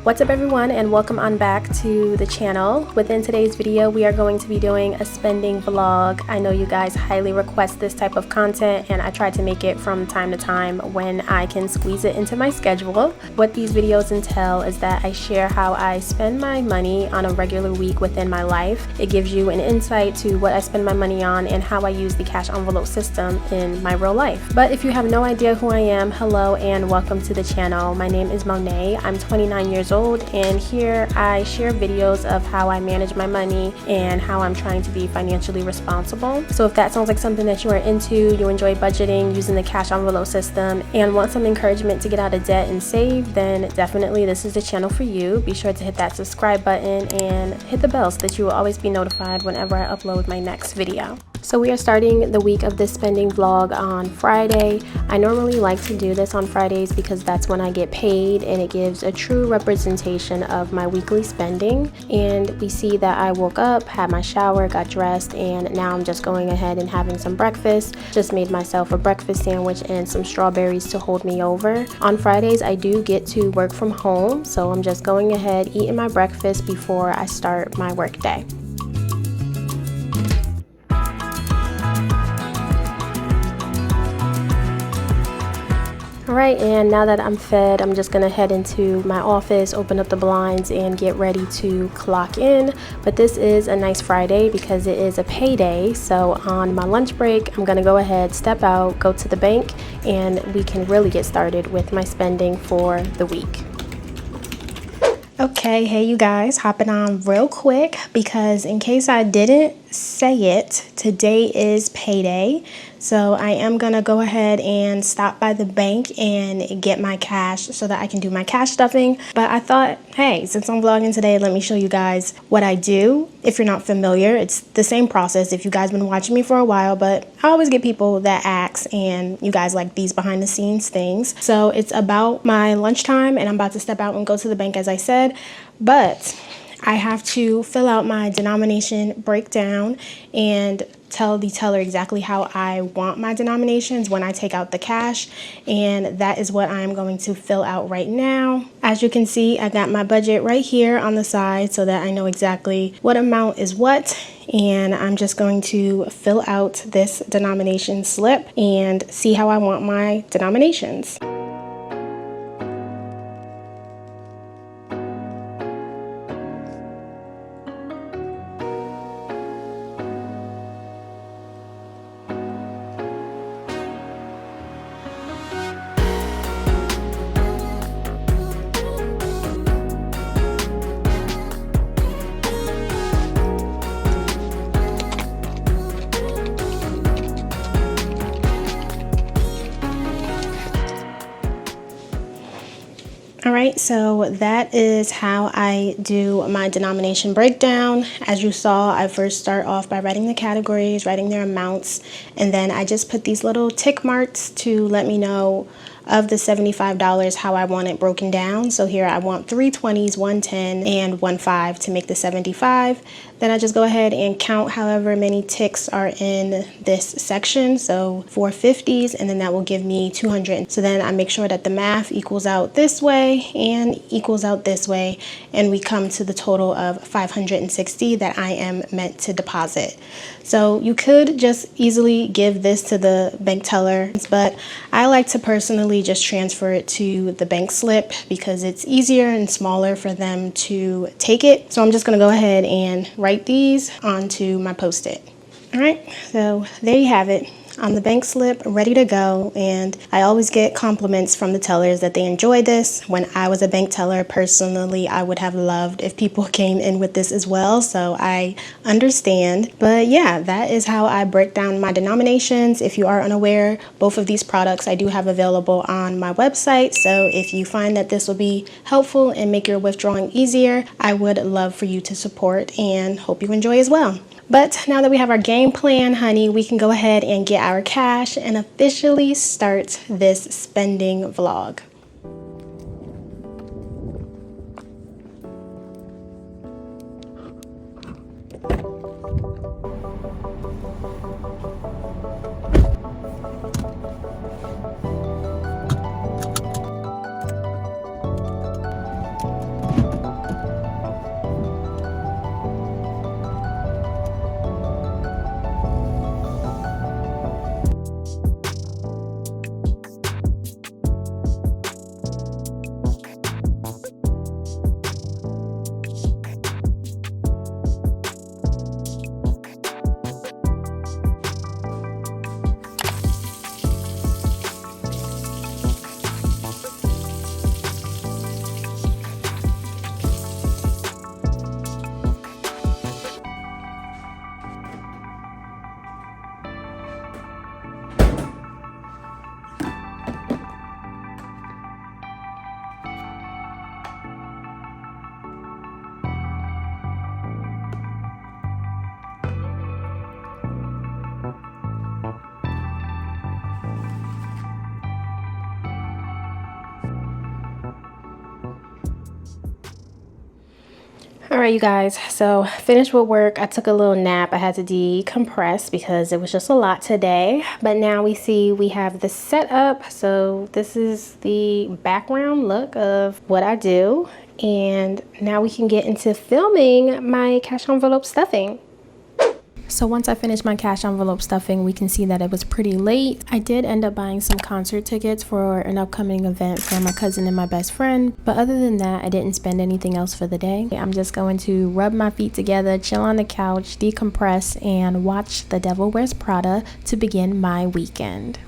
What's up everyone, and welcome on back to the channel. Within today's video we are going to be doing a spending vlog. I know you guys highly request this type of content and I try to make it from time to time when I can squeeze it into my schedule. What these videos entail is that I share how I spend my money on a regular week within my life. It gives you an insight to what I spend my money on and how I use the cash envelope system in my real life. But if you have no idea who I am, hello and welcome to the channel. My name is Monet. I'm 29 years old and here I share videos of how I manage my money and how I'm trying to be financially responsible. So if that sounds like something that you are into, you enjoy budgeting, using the cash envelope system, and want some encouragement to get out of debt and save, then definitely this is the channel for you. Be sure to hit that subscribe button and hit the bell so that you will always be notified whenever I upload my next video. So we are starting the week of this spending vlog on Friday. I normally like to do this on Fridays because that's when I get paid and it gives a true representation of my weekly spending. And we see that I woke up, had my shower, got dressed, and now I'm just going ahead and having some breakfast. Just made myself a breakfast sandwich and some strawberries to hold me over. On Fridays I do get to work from home, so I'm just going ahead eating my breakfast before I start my work day. Alright, and now that I'm fed, I'm just gonna head into my office, open up the blinds, and get ready to clock in. But this is a nice Friday because it is a payday, so on my lunch break, I'm gonna go ahead, step out, go to the bank, and we can really get started with my spending for the week. Okay, hey you guys, hopping on real quick because in case I didn't say it, today is payday. So I am gonna go ahead and stop by the bank and get my cash so that I can do my cash stuffing. But I thought, hey, since I'm vlogging today, let me show you guys what I do. If you're not familiar, it's the same process if you guys been watching me for a while, but I always get people that ask and you guys like these behind the scenes things. So it's about my lunchtime and I'm about to step out and go to the bank as I said, but I have to fill out my denomination breakdown and tell the teller exactly how I want my denominations when I take out the cash, and that is what I'm going to fill out right now. As you can see, I got my budget right here on the side so that I know exactly what amount is what, and I'm just going to fill out this denomination slip and see how I want my denominations. Alright, so that is how I do my denomination breakdown. As you saw, I first start off by writing the categories, writing their amounts, and then I just put these little tick marks to let me know of the $75 how I want it broken down. So here I want 3 20s, 1 10, and 1 5 to make the 75. Then I just go ahead and count however many ticks are in this section. So 4 50s, and then that will give me 200. So then I make sure that the math equals out this way and equals out this way, and we come to the total of 560 that I am meant to deposit. So you could just easily give this to the bank teller, but I like to personally just transfer it to the bank slip because it's easier and smaller for them to take it. So I'm just going to go ahead and write these onto my post-it. All right, so there you have it. On the bank slip, ready to go, and I always get compliments from the tellers that they enjoy this. When I was a bank teller, personally, I would have loved if people came in with this as well, so I understand. But yeah, that is how I break down my denominations. If you are unaware, both of these products I do have available on my website, so if you find that this will be helpful and make your withdrawing easier, I would love for you to support and hope you enjoy as well. But now that we have our game plan, honey, we can go ahead and get our cash and officially start this spending vlog. All right, you guys, so finished with work. I took a little nap. I had to decompress because it was just a lot today. But now we see we have the setup. So this is the background look of what I do. And now we can get into filming my cash envelope stuffing. So once I finished my cash envelope stuffing, we can see that it was pretty late. I did end up buying some concert tickets for an upcoming event for my cousin and my best friend. But other than that, I didn't spend anything else for the day. I'm just going to rub my feet together, chill on the couch, decompress, and watch The Devil Wears Prada to begin my weekend.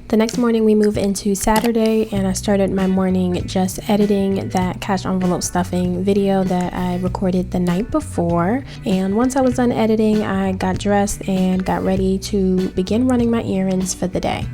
The next morning we move into Saturday, and I started my morning just editing that cash envelope stuffing video that I recorded the night before. And once I was done editing, I got dressed and got ready to begin running my errands for the day.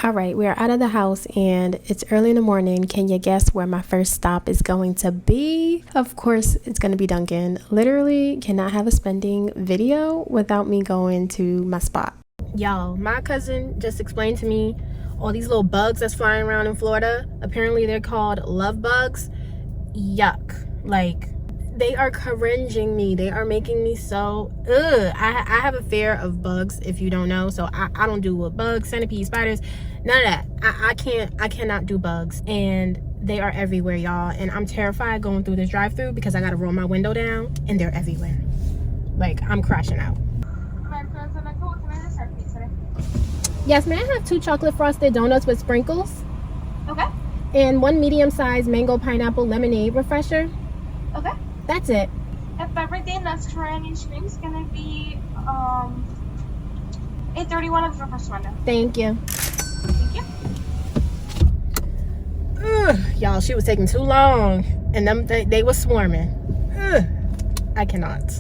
All right, we are out of the house and it's early in the morning. Can you guess where my first stop is going to be? Of course, it's going to be Dunkin'. Literally cannot have a spending video without me going to my spot. Y'all, my cousin just explained to me all these little bugs that's flying around in Florida. Apparently they're called love bugs. Yuck. Like, they are cringing me. They are making me so I have a fear of bugs, if you don't know. So I don't do with bugs, centipedes, spiders, none of that. I cannot do bugs, and they are everywhere, y'all. And I'm terrified going through this drive-through because I gotta roll my window down and they're everywhere. Like, I'm crashing out. Yes, may I have 2 chocolate frosted donuts with sprinkles? Okay. And 1 medium-sized mango pineapple lemonade refresher? Okay. That's it. If everything that's current in stream is gonna be $8.31 of the first window. Thank you. Thank you. Y'all, she was taking too long, and they were swarming. I cannot.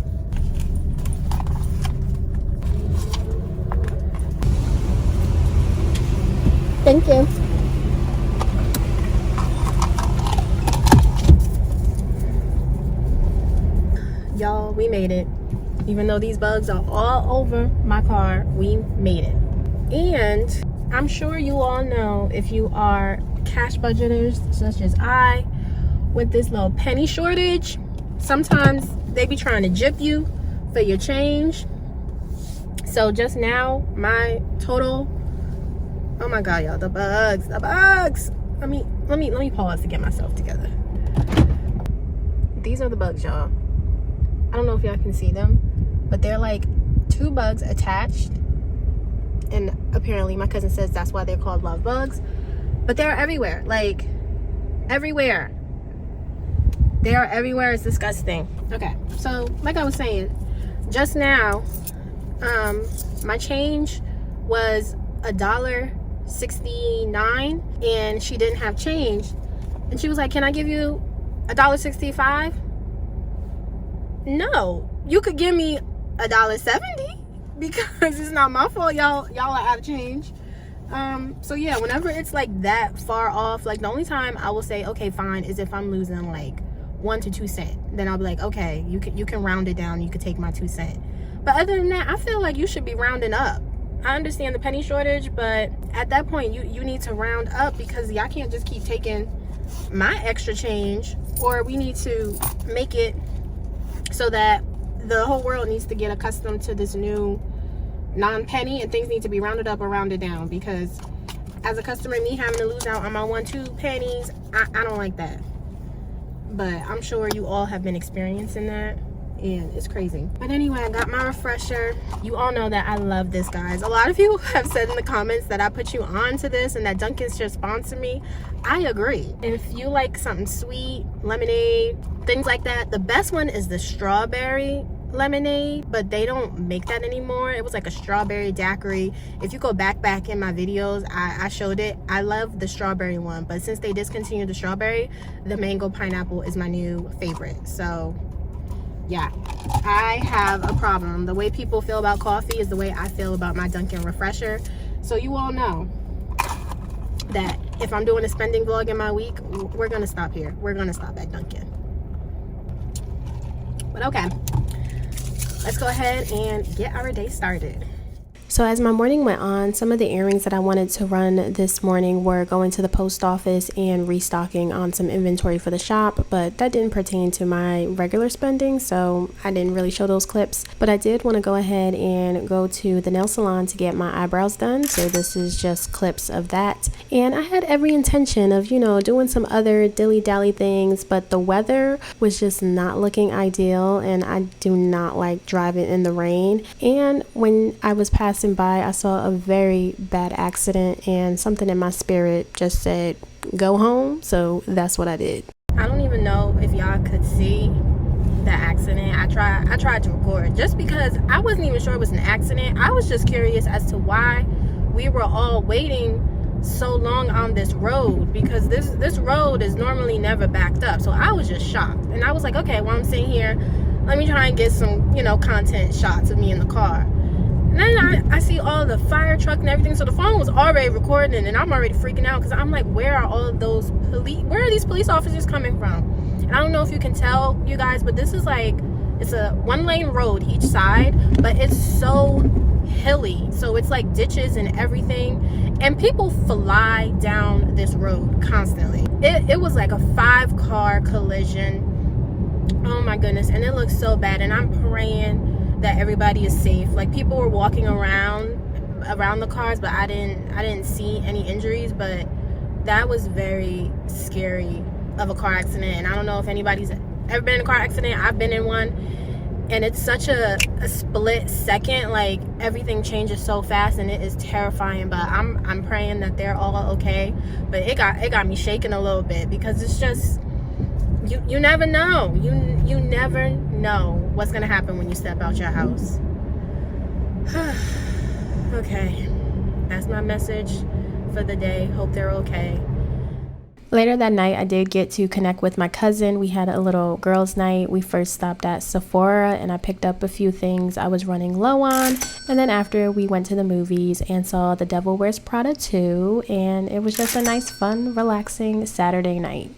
Thank you. Y'all, we made it. Even though these bugs are all over my car, we made it. And I'm sure you all know, if you are cash budgeters such as I, with this little penny shortage, sometimes they be trying to gyp you for your change. So just now, my total, oh my god, y'all, the bugs. Let me pause to get myself together. These are the bugs, y'all. I don't know if y'all can see them, but they're like 2 bugs attached, and apparently my cousin says that's why they're called love bugs. But they're everywhere, like everywhere. They are everywhere. It's disgusting. Okay, so like I was saying, just now, my change was $1.69, and she didn't have change, and she was like, "Can I give you $1.65?" No, you could give me $1.70 because it's not my fault y'all are out of change. So yeah, whenever it's like that far off, like the only time I will say okay fine is if I'm losing like 1 to 2 cents. Then I'll be like, okay, you can round it down, you could take my 2 cents. But other than that, I feel like you should be rounding up. I understand the penny shortage, but at that point you need to round up, because y'all can't just keep taking my extra change, or we need to make it so that the whole world needs to get accustomed to this new non-penny, and things need to be rounded up or rounded down. Because as a customer, me having to lose out on my 1-2 pennies, I don't like that. But I'm sure you all have been experiencing that, and it's crazy. But anyway, I got my refresher. You all know that I love this, guys. A lot of you have said in the comments that I put you on to this and that Dunkin' should sponsor me. I agree. If you like something sweet, lemonade, things like that, the best one is the strawberry lemonade, but they don't make that anymore. It was like a strawberry daiquiri. If you go back in my videos, I showed it. I love the strawberry one, but since they discontinued the strawberry, the mango pineapple is my new favorite. So Yeah, I have a problem. The way people feel about coffee is the way I feel about my Dunkin' Refresher. So you all know that if I'm doing a spending vlog in my week, we're gonna stop here. We're gonna stop at Dunkin'. But okay, let's go ahead and get our day started. So as my morning went on, some of the errands that I wanted to run this morning were going to the post office and restocking on some inventory for the shop, but that didn't pertain to my regular spending, so I didn't really show those clips. But I did want to go ahead and go to the nail salon to get my eyebrows done, so this is just clips of that. And I had every intention of, you know, doing some other dilly-dally things, but the weather was just not looking ideal, and I do not like driving in the rain. And when I was passing by, I saw a very bad accident, and something in my spirit just said go home, so that's what I did. I don't even know if y'all could see the accident. I tried to record just because I wasn't even sure it was an accident. I was just curious as to why we were all waiting so long on this road, because this road is normally never backed up. So I was just shocked, and I was like, okay, well, I'm sitting here, let me try and get some, you know, content shots of me in the car. And then I see all the fire truck and everything, so the phone was already recording, and I'm already freaking out because I'm like, where are all of those where are these police officers coming from? And I don't know if you can tell, you guys, but this is like, it's a 1-lane road each side, but it's so hilly, so it's like ditches and everything, and people fly down this road constantly. It was like a 5-car collision. Oh my goodness, and it looks so bad, and I'm praying that everybody is safe. Like, people were walking around the cars, but I didn't see any injuries. But that was very scary of a car accident. And I don't know if anybody's ever been in a car accident. I've been in one, and it's such a split second. Like, everything changes so fast, and it is terrifying. But I'm praying that they're all okay. But it got me shaking a little bit, because it's just, you never know. You never know what's gonna happen when you step out your house. Okay, that's my message for the day. Hope they're okay. Later that night, I did get to connect with my cousin. We had a little girls' night. We first stopped at Sephora, and I picked up a few things I was running low on. And then after, we went to the movies and saw The Devil Wears Prada 2, and it was just a nice, fun, relaxing Saturday night.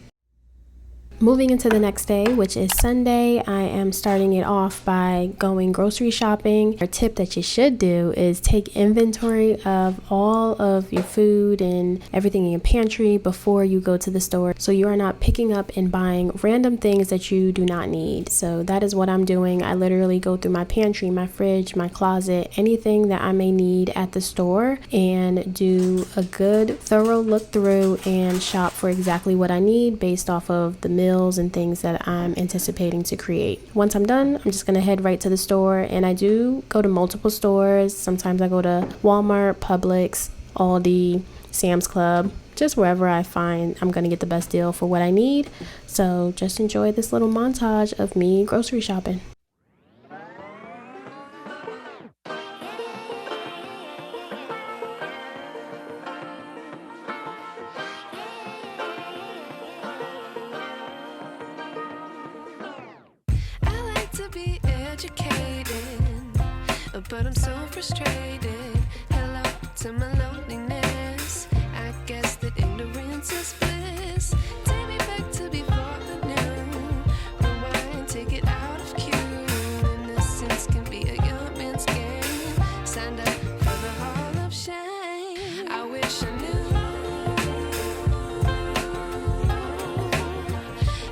Moving into the next day, which is Sunday, I am starting it off by going grocery shopping. A tip that you should do is take inventory of all of your food and everything in your pantry before you go to the store, so you are not picking up and buying random things that you do not need. So that is what I'm doing. I literally go through my pantry, my fridge, my closet, anything that I may need at the store, and do a good thorough look through and shop for exactly what I need based off of the meals and things that I'm anticipating to create. Once I'm done, I'm just gonna head right to the store, and I do go to multiple stores. Sometimes I go to Walmart, Publix, Aldi, Sam's Club, just wherever I find I'm gonna get the best deal for what I need. So just enjoy this little montage of me grocery shopping. But I'm so frustrated. Hello to my loneliness. I guess that ignorance is bliss. Take me back to before I knew. Rewind, take it out of cue. Innocence can be a young man's game. Signed up for the hall of shame. I wish I knew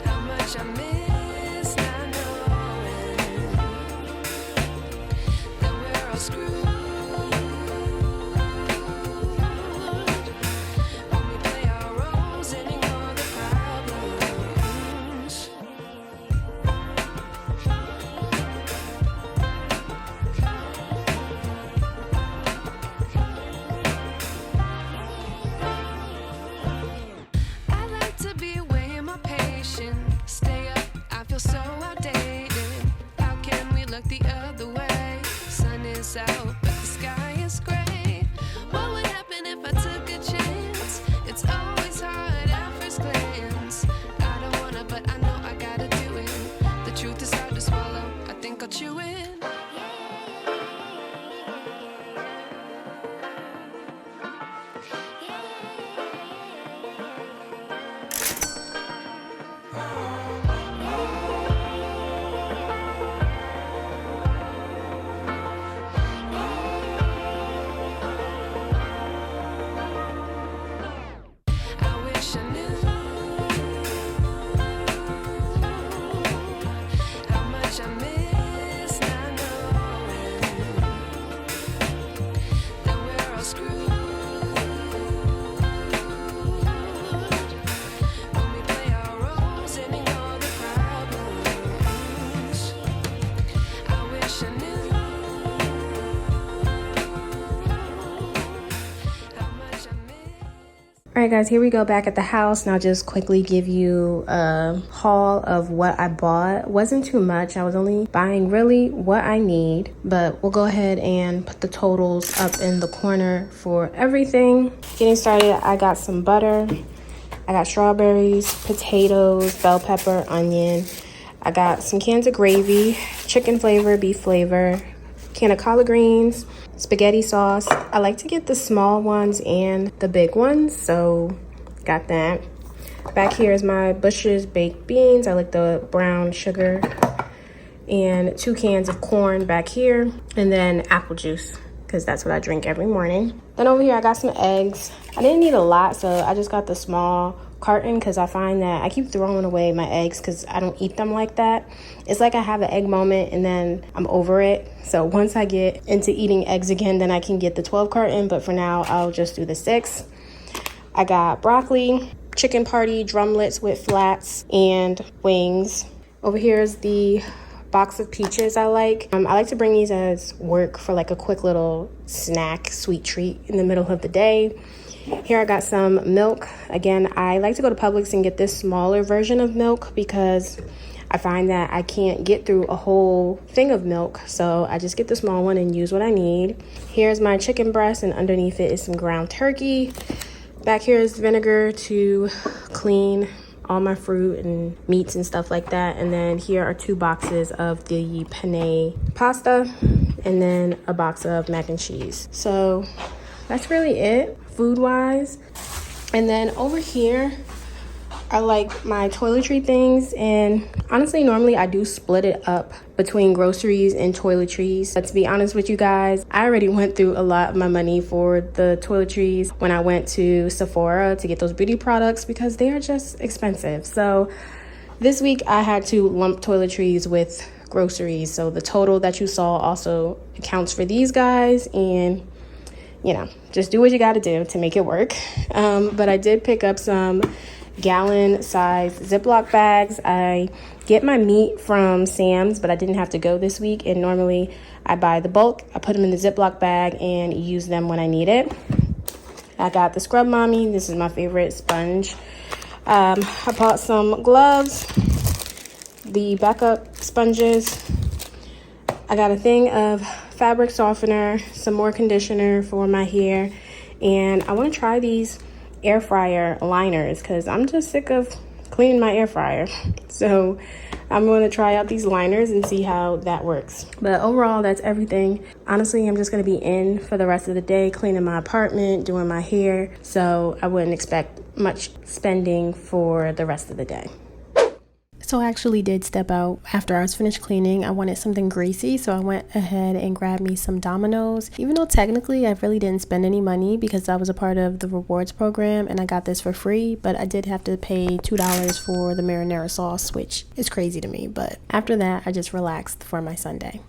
how much I miss not knowing that we're all screwed. When we play our roles and ignore the problems. I like to be away in my patience. Stay up, I feel so outdated. How can we look the other way? Sun is out, but the sky is gray. What would happen if I took a chance? It's always hard at first glance. I don't wanna, but I know I gotta do it. The truth is hard to swallow. Alright guys, here we go back at the house, and I'll just quickly give you a haul of what I bought. Wasn't too much. I was only buying really what I need, but we'll go ahead and put the totals up in the corner for everything. Getting started, I got some butter, I got strawberries, potatoes, bell pepper, onion. I got some cans of gravy, chicken flavor, beef flavor, can of collard greens, spaghetti sauce. I like to get the small ones and the big ones, so got that. Back here is my Bush's baked beans. I like the brown sugar, and 2 cans of corn back here, and then apple juice, because that's what I drink every morning. Then over here I got some eggs. I didn't need a lot, so I just got the small carton because I find that I keep throwing away my eggs because I don't eat them like that. It's like I have an egg moment and then I'm over it. So once I get into eating eggs again, then I can get the 12 carton, but for now I'll just do the 6. I got broccoli, chicken party drumlets with flats, and wings. Over here is the box of peaches I like. I like to bring these as work for like a quick little snack, sweet treat in the middle of the day. Here I got some milk. Again, I like to go to Publix and get this smaller version of milk because I find that I can't get through a whole thing of milk. So I just get the small one and use what I need. Here's my chicken breast, and underneath it is some ground turkey. Back here is vinegar to clean all my fruit and meats and stuff like that. And then here are 2 boxes of the penne pasta, and then a box of mac and cheese. So that's really it food wise. And then over here are like my toiletry things, and honestly normally I do split it up between groceries and toiletries, but to be honest with you guys, I already went through a lot of my money for the toiletries when I went to Sephora to get those beauty products because they are just expensive. So this week I had to lump toiletries with groceries, so the total that you saw also accounts for these guys, and you know, just do what you got to do to make it work. But I did pick up some gallon size Ziploc bags. I get my meat from Sam's, but I didn't have to go this week, and normally I buy the bulk. I put them in the Ziploc bag and use them when I need it. I got the Scrub Mommy. This is my favorite sponge. I bought some gloves, the backup sponges. I got a thing of fabric softener, some more conditioner for my hair, and I want to try these air fryer liners because I'm just sick of cleaning my air fryer. So I'm going to try out these liners and see how that works. But overall, that's everything. Honestly, I'm just going to be in for the rest of the day, cleaning my apartment, doing my hair, so I wouldn't expect much spending for the rest of the day. So I actually did step out after I was finished cleaning. I wanted something greasy, so I went ahead and grabbed me some Domino's. Even though technically I really didn't spend any money because I was a part of the rewards program and I got this for free, but I did have to pay $2 for the marinara sauce, which is crazy to me. But after that, I just relaxed for my Sunday.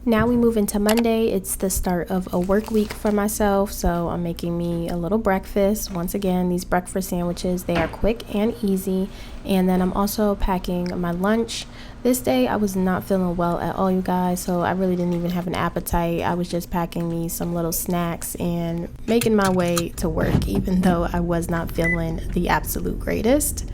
Now we move into Monday. It's the start of a work week for myself, so I'm making me a little breakfast. Once again, these breakfast sandwiches, they are quick and easy. And then I'm also packing my lunch. This day I was not feeling well at all, you guys, so I really didn't even have an appetite. I was just packing me some little snacks and making my way to work, even though I was not feeling the absolute greatest.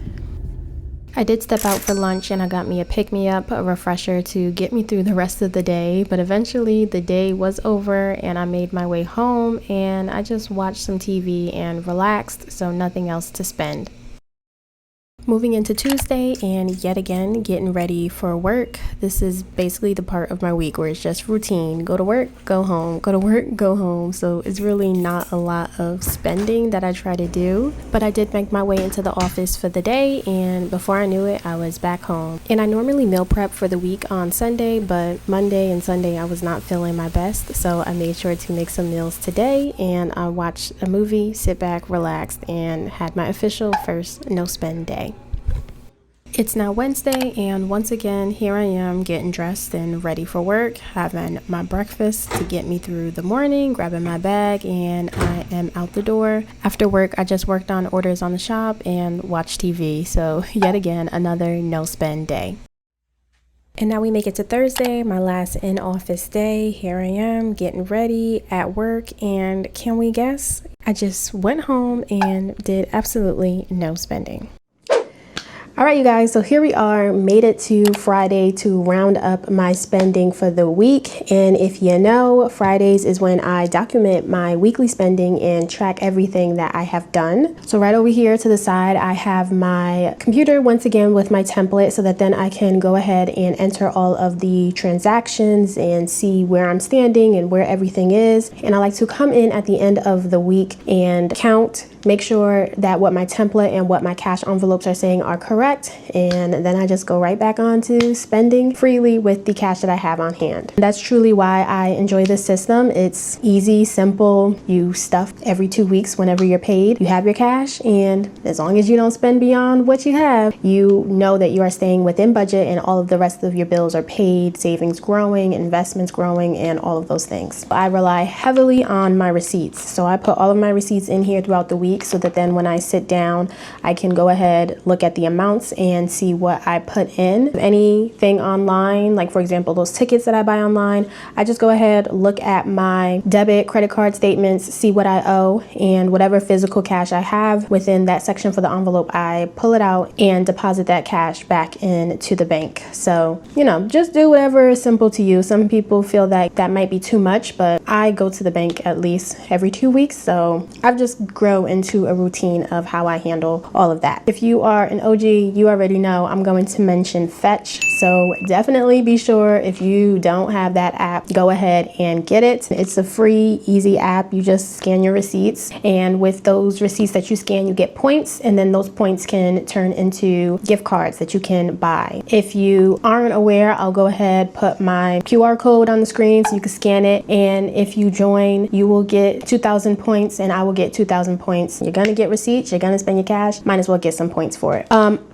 I did step out for lunch and I got me a pick-me-up, a refresher to get me through the rest of the day, but eventually the day was over and I made my way home and I just watched some TV and relaxed, so nothing else to spend. Moving into Tuesday and yet again getting ready for work. This is basically the part of my week where it's just routine. Go to work, go home, go to work, go home. So it's really not a lot of spending that I try to do. But I did make my way into the office for the day, and before I knew it, I was back home. And I normally meal prep for the week on Sunday, but Monday and Sunday I was not feeling my best. So I made sure to make some meals today, and I watched a movie, sit back, relaxed, and had my official first no spend day. It's now Wednesday, and once again, here I am getting dressed and ready for work, having my breakfast to get me through the morning, grabbing my bag, and I am out the door. After work, I just worked on orders on the shop and watched TV, so yet again, another no spend day. And now we make it to Thursday, my last in-office day. Here I am getting ready at work, and can we guess? I just went home and did absolutely no spending. All right, you guys, so here we are, made it to Friday to round up my spending for the week. And if you know, Fridays is when I document my weekly spending and track everything that I have done. So right over here to the side, I have my computer once again with my template so that then I can go ahead and enter all of the transactions and see where I'm standing and where everything is. And I like to come in at the end of the week and count, make sure that what my template and what my cash envelopes are saying are correct, and then I just go right back on to spending freely with the cash that I have on hand. That's truly why I enjoy this system. It's easy, simple. You stuff every 2 weeks whenever you're paid. You have your cash, and as long as you don't spend beyond what you have, you know that you are staying within budget and all of the rest of your bills are paid, savings growing, investments growing, and all of those things. I rely heavily on my receipts. So I put all of my receipts in here throughout the week so that then when I sit down, I can go ahead, look at the amounts and see what I put in. Anything online, like for example, those tickets that I buy online, I just go ahead, look at my debit, credit card statements, see what I owe, and whatever physical cash I have within that section for the envelope, I pull it out and deposit that cash back into the bank. So, you know, just do whatever is simple to you. Some people feel that that might be too much, but I go to the bank at least every 2 weeks. So I've just grown into a routine of how I handle all of that. If you are an OG, you already know I'm going to mention Fetch. So definitely be sure, if you don't have that app, go ahead and get it. It's a free, easy app. You just scan your receipts, and with those receipts that you scan, you get points, and then those points can turn into gift cards that you can buy. If you aren't aware, I'll go ahead, put my QR code on the screen so you can scan it, and if you join, you will get 2,000 points and I will get 2,000 points. You're gonna get receipts, you're gonna spend your cash, might as well get some points for it.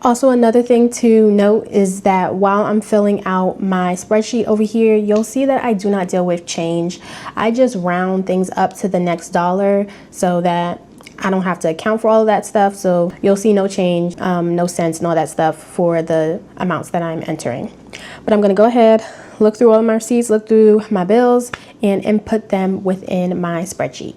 Also, another thing to note is that while I'm filling out my spreadsheet over here, you'll see that I do not deal with change. I just round things up to the next dollar so that I don't have to account for all of that stuff. So you'll see no change, no cents, and all that stuff for the amounts that I'm entering. But I'm gonna go ahead, look through all of my receipts, look through my bills, and input them within my spreadsheet.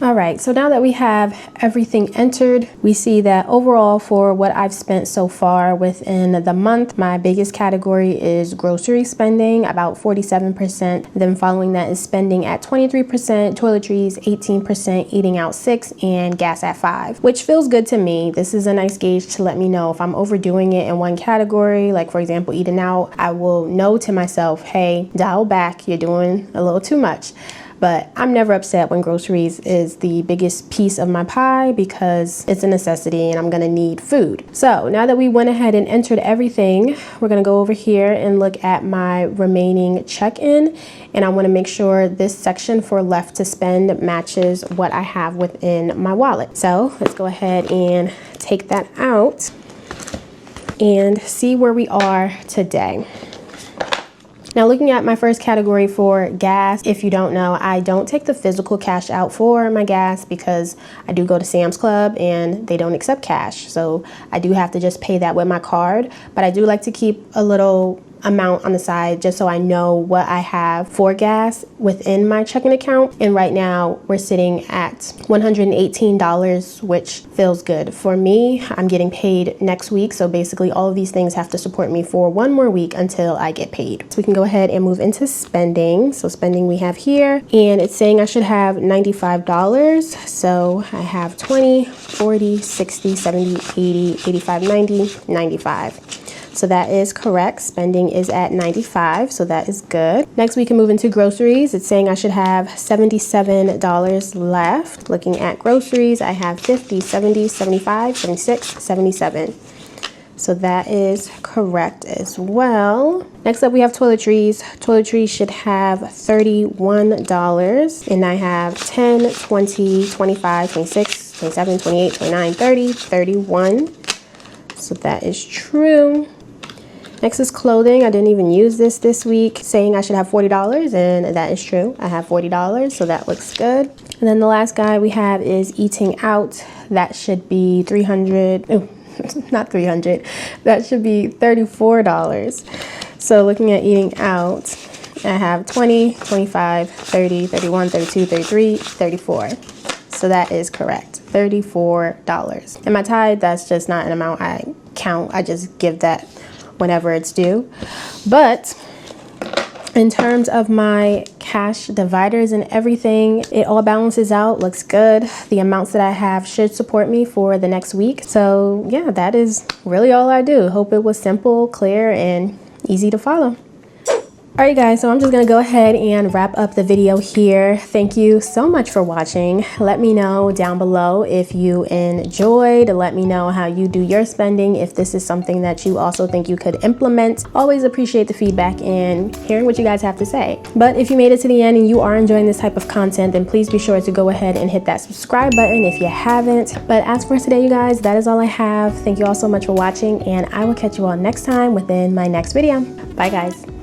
All right, so now that we have everything entered, we see that overall for what I've spent so far within the month, my biggest category is grocery spending, about 47%. Then following that is spending at 23%, toiletries 18%, eating out 6%, and gas at 5%, which feels good to me. This is a nice gauge to let me know if I'm overdoing it in one category, like for example, eating out, I will know to myself, hey, dial back, you're doing a little too much. But I'm never upset when groceries is the biggest piece of my pie because it's a necessity and I'm gonna need food. So now that we went ahead and entered everything, we're gonna go over here and look at my remaining check-in, and I wanna make sure this section for left to spend matches what I have within my wallet. So let's go ahead and take that out and see where we are today. Now looking at my first category for gas, if you don't know, I don't take the physical cash out for my gas because I do go to Sam's Club and they don't accept cash. So I do have to just pay that with my card, but I do like to keep a little amount on the side just so I know what I have for gas within my checking account. And right now we're sitting at $118, which feels good. For me, I'm getting paid next week. So basically all of these things have to support me for one more week until I get paid. So we can go ahead and move into spending. So spending we have here, and it's saying I should have $95. So I have 20, 40, 60, 70, 80, 85, 90, 95. So that is correct. Spending is at 95, so that is good. Next, we can move into groceries. It's saying I should have $77 left. Looking at groceries, I have 50, 70, 75, 76, 77. So that is correct as well. Next up, we have toiletries. Toiletries should have $31, and I have 10, 20, 25, 26, 27, 28, 29, 30, 31. So that is true. Next is clothing. I didn't even use this week, saying I should have $40, and that is true. I have $40, so that looks good. And then the last guy we have is eating out. That should be 300. Oh, not 300. That should be $34. So looking at eating out, I have 20, 25, 30, 31, 32, 33, 34. So that is correct, $34. And my tithe, that's just not an amount I count. I just give that whenever it's due. But in terms of my cash dividers and everything, it all balances out, looks good. The amounts that I have should support me for the next week. So yeah, that is really all I do. Hope it was simple, clear, and easy to follow. Alright guys, so I'm just going to go ahead and wrap up the video here. Thank you so much for watching. Let me know down below if you enjoyed. Let me know how you do your spending, if this is something that you also think you could implement. Always appreciate the feedback and hearing what you guys have to say. But if you made it to the end and you are enjoying this type of content, then please be sure to go ahead and hit that subscribe button if you haven't. But as for today, you guys, that is all I have. Thank you all so much for watching, and I will catch you all next time within my next video. Bye guys.